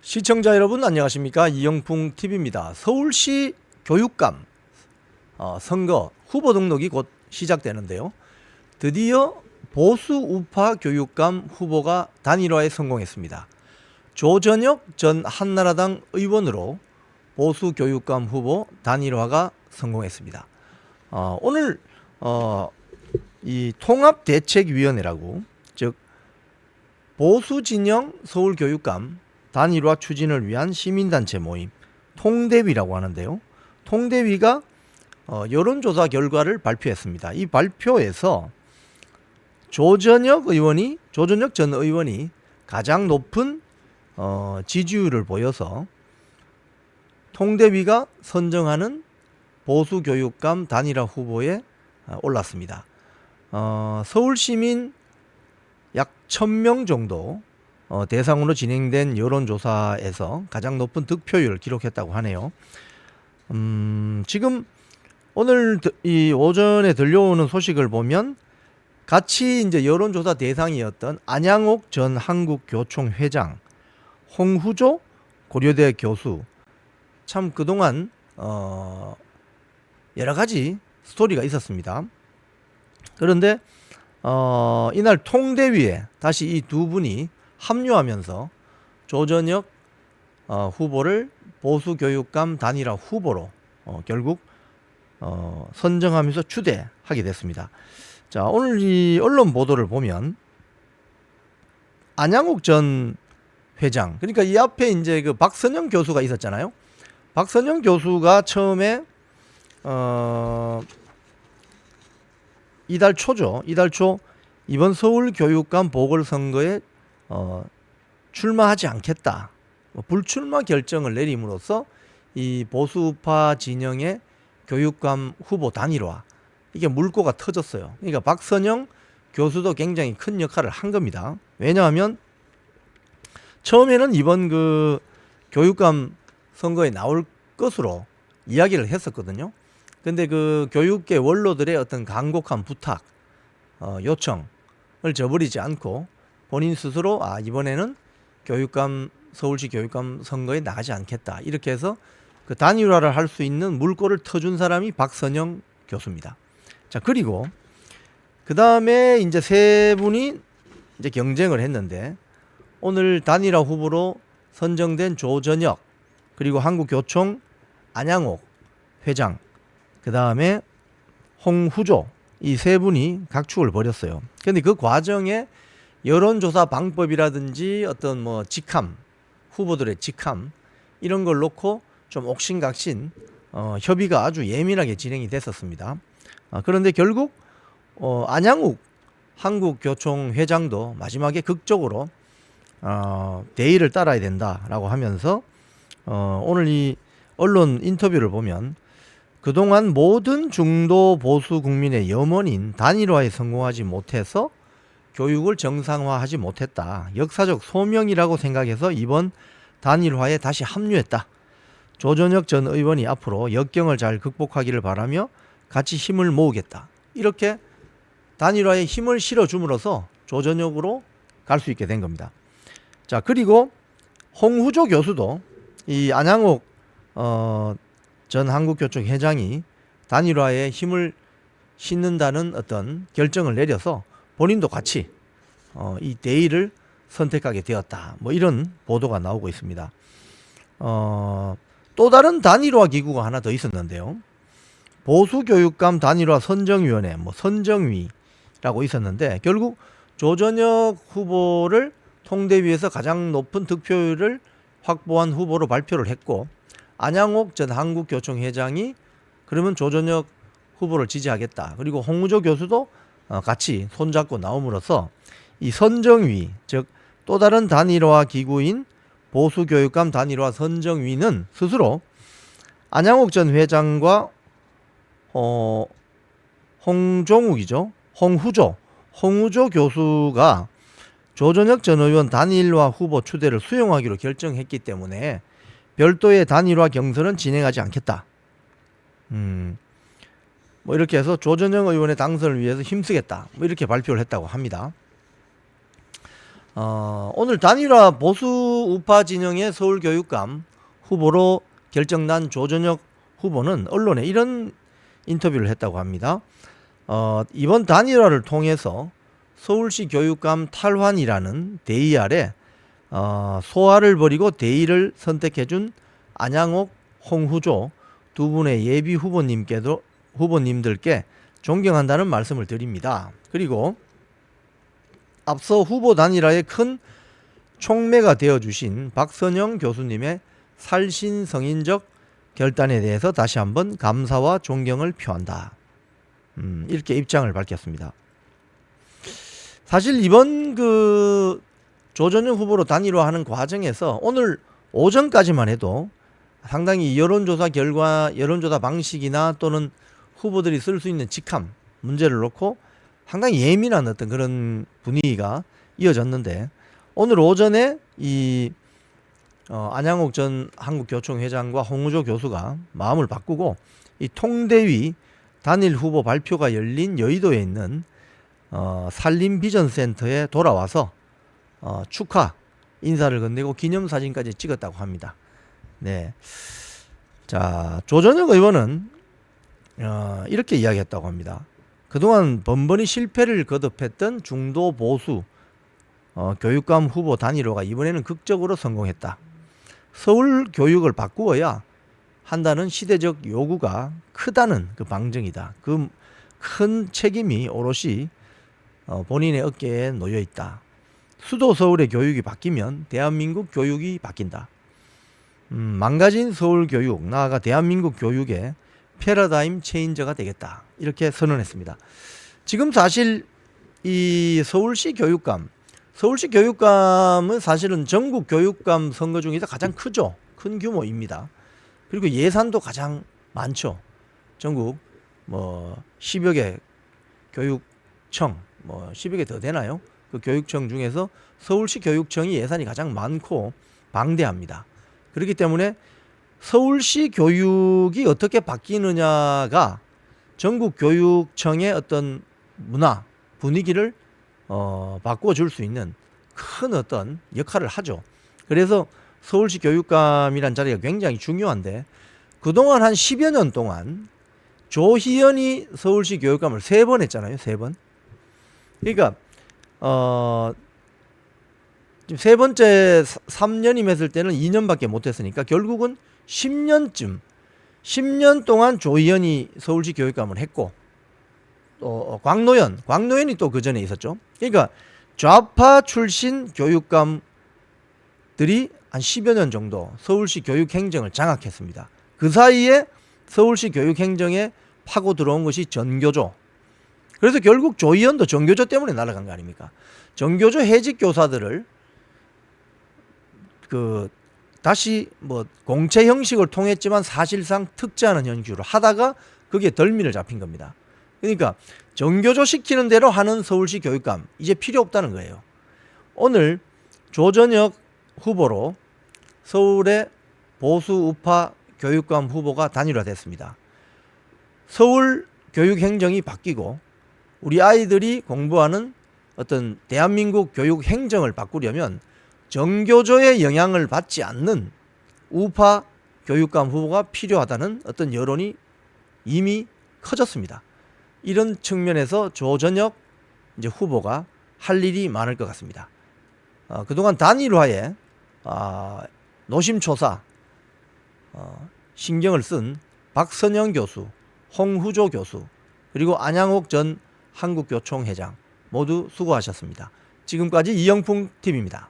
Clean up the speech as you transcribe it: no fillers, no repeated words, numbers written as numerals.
시청자 여러분 안녕하십니까, 이영풍 TV입니다. 서울시 교육감 선거 후보 등록이 곧 시작되는데요. 드디어 보수 우파 교육감 후보가 단일화에 성공했습니다. 조전혁 전 한나라당 의원으로 보수 교육감 후보 단일화가 성공했습니다. 오늘 이 통합대책위원회라고, 즉 보수 진영 서울교육감 단일화 추진을 위한 시민단체 모임 통대위라고 하는데요. 통대위가 여론조사 결과를 발표했습니다. 이 발표에서 조전혁 전 의원이 가장 높은 지지율을 보여서 통대위가 선정하는 보수교육감 단일화 후보에 올랐습니다. 서울시민 약 1000명 정도 대상으로 진행된 여론조사에서 가장 높은 득표율을 기록했다고 하네요. 지금 오늘 이 오전에 들려오는 소식을 보면 같이 이제 여론조사 대상이었던 안양옥 전 한국교총 회장, 홍후조 고려대 교수, 참 그동안 여러 가지 스토리가 있었습니다. 그런데 이날 통대위에 다시 이 두 분이 합류하면서 조전혁 후보를 보수교육감 단일화 후보로 결국 선정하면서 추대하게 됐습니다. 자, 오늘 이 언론 보도를 보면 안양옥 전 회장, 그러니까 이 앞에 이제 그 박선영 교수가 있었잖아요. 박선영 교수가 처음에 이달 초 이번 서울교육감 보궐선거에 출마하지 않겠다, 불출마 결정을 내림으로써 이 보수우파 진영의 교육감 후보 단일화, 이게 물꼬가 터졌어요. 그러니까 박선영 교수도 굉장히 큰 역할을 한 겁니다. 왜냐하면 처음에는 이번 그 교육감 선거에 나올 것으로 이야기를 했었거든요. 근데 그 교육계 원로들의 어떤 간곡한 부탁, 요청을 저버리지 않고 본인 스스로 이번에는 서울시 교육감 선거에 나가지 않겠다, 이렇게 해서 그 단일화를 할 수 있는 물꼬를 터준 사람이 박선영 교수입니다. 자, 그리고 그 다음에 이제 세 분이 이제 경쟁을 했는데, 오늘 단일화 후보로 선정된 조전혁, 그리고 한국교총 안양옥 회장, 그 다음에 홍후조, 이 세 분이 각축을 벌였어요. 근데 그 과정에 여론조사 방법이라든지 어떤 뭐 직함, 후보들의 직함, 이런 걸 놓고 좀 옥신각신 협의가 아주 예민하게 진행이 됐었습니다. 그런데 결국 안양욱 한국교총 회장도 마지막에 극적으로 대의를 따라야 된다라고 하면서 오늘 이 언론 인터뷰를 보면 그동안 모든 중도 보수 국민의 염원인 단일화에 성공하지 못해서 교육을 정상화하지 못했다, 역사적 소명이라고 생각해서 이번 단일화에 다시 합류했다. 조전혁 전 의원이 앞으로 역경을 잘 극복하기를 바라며 같이 힘을 모으겠다, 이렇게 단일화에 힘을 실어줌으로써 조전혁으로 갈 수 있게 된 겁니다. 자, 그리고 홍후조 교수도 이 안양옥 전 한국교총 회장이 단일화에 힘을 싣는다는 어떤 결정을 내려서 본인도 같이 이 대의를 선택하게 되었다, 뭐 이런 보도가 나오고 있습니다. 또 다른 단일화 기구가 하나 더 있었는데요. 보수교육감 단일화 선정위원회, 뭐 선정위라고 있었는데, 결국 조전혁 후보를 통대위에서 가장 높은 득표율을 확보한 후보로 발표를 했고, 안양옥 전 한국교총 회장이 그러면 조전혁 후보를 지지하겠다, 그리고 홍우조 교수도 같이 손잡고 나옴으로써 이 선정위, 즉 또 다른 단일화 기구인 보수교육감 단일화 선정위는 스스로 안양옥 전 회장과 홍후조 교수가 조전혁 전 의원 단일화 후보 추대를 수용하기로 결정했기 때문에 별도의 단일화 경선은 진행하지 않겠다. 뭐 이렇게 해서 조전혁 의원의 당선을 위해서 힘쓰겠다, 뭐 이렇게 발표를 했다고 합니다. 오늘 단일화 보수 우파 진영의 서울교육감 후보로 결정난 조전혁 후보는 언론에 이런 인터뷰를 했다고 합니다. 이번 단일화를 통해서 서울시 교육감 탈환이라는 대의 아래 소화를 버리고 대의를 선택해준 안양옥, 홍후조 두 분의 예비 후보님들께 존경한다는 말씀을 드립니다. 그리고 앞서 후보 단일화에 큰 촉매가 되어주신 박선영 교수님의 살신성인적 결단에 대해서 다시 한번 감사와 존경을 표한다. 이렇게 입장을 밝혔습니다. 사실 이번 조전혁 후보로 단일화하는 과정에서 오늘 오전까지만 해도 상당히 여론조사 결과, 여론조사 방식이나 또는 후보들이 쓸 수 있는 직함 문제를 놓고 상당히 예민한 어떤 그런 분위기가 이어졌는데, 오늘 오전에 이 안양옥 전 한국교총회장과 홍우조 교수가 마음을 바꾸고 이 통대위 단일 후보 발표가 열린 여의도에 있는 산림비전센터에 돌아와서 축하 인사를 건네고 기념사진까지 찍었다고 합니다. 네. 자, 조전혁 의원은 이렇게 이야기했다고 합니다. 그동안 번번이 실패를 거듭했던 중도 보수 교육감 후보 단일화가 이번에는 극적으로 성공했다. 서울 교육을 바꾸어야 한다는 시대적 요구가 크다는 그 방증이다. 그 큰 책임이 오롯이 본인의 어깨에 놓여 있다. 수도 서울의 교육이 바뀌면 대한민국 교육이 바뀐다. 망가진 서울 교육, 나아가 대한민국 교육의 패러다임 체인저가 되겠다. 이렇게 선언했습니다. 지금 사실 이 서울시 교육감은 사실은 전국 교육감 선거 중에서 가장 크죠. 큰 규모입니다. 그리고 예산도 가장 많죠. 전국 10여 개 교육청, 10여 개 더 되나요? 그 교육청 중에서 서울시 교육청이 예산이 가장 많고 방대합니다. 그렇기 때문에 서울시 교육이 어떻게 바뀌느냐가 전국 교육청의 어떤 문화, 분위기를 바꿔줄 수 있는 큰 어떤 역할을 하죠. 그래서 서울시 교육감이란 자리가 굉장히 중요한데, 그동안 한 10여 년 동안 조희연이 서울시 교육감을 3번 했잖아요. 3번. 그러니까 지금 세 번째 3년임 했을 때는 2년밖에 못했으니까 결국은 10년 동안 조희연이 서울시 교육감을 했고, 또 광노현이 또 그 전에 있었죠. 그러니까 좌파 출신 교육감들이 한 10여 년 정도 서울시 교육 행정을 장악했습니다. 그 사이에 서울시 교육 행정에 파고 들어온 것이 전교조. 그래서 결국 조희연도 전교조 때문에 날아간 거 아닙니까? 전교조 해직 교사들을 다시 공채 형식을 통했지만 사실상 특제하는 형식으로 하다가 그게 덜미를 잡힌 겁니다. 그러니까 전교조 시키는 대로 하는 서울시 교육감 이제 필요 없다는 거예요. 오늘 조전혁 후보로 서울의 보수 우파 교육감 후보가 단일화됐습니다. 서울 교육 행정이 바뀌고 우리 아이들이 공부하는 어떤 대한민국 교육 행정을 바꾸려면 정교조의 영향을 받지 않는 우파 교육감 후보가 필요하다는 어떤 여론이 이미 커졌습니다. 이런 측면에서 조전혁 후보가 할 일이 많을 것 같습니다. 그동안 단일화에 노심초사 신경을 쓴 박선영 교수, 홍후조 교수, 그리고 안양옥 전 한국교총회장 모두 수고하셨습니다. 지금까지 이영풍 TV입니다.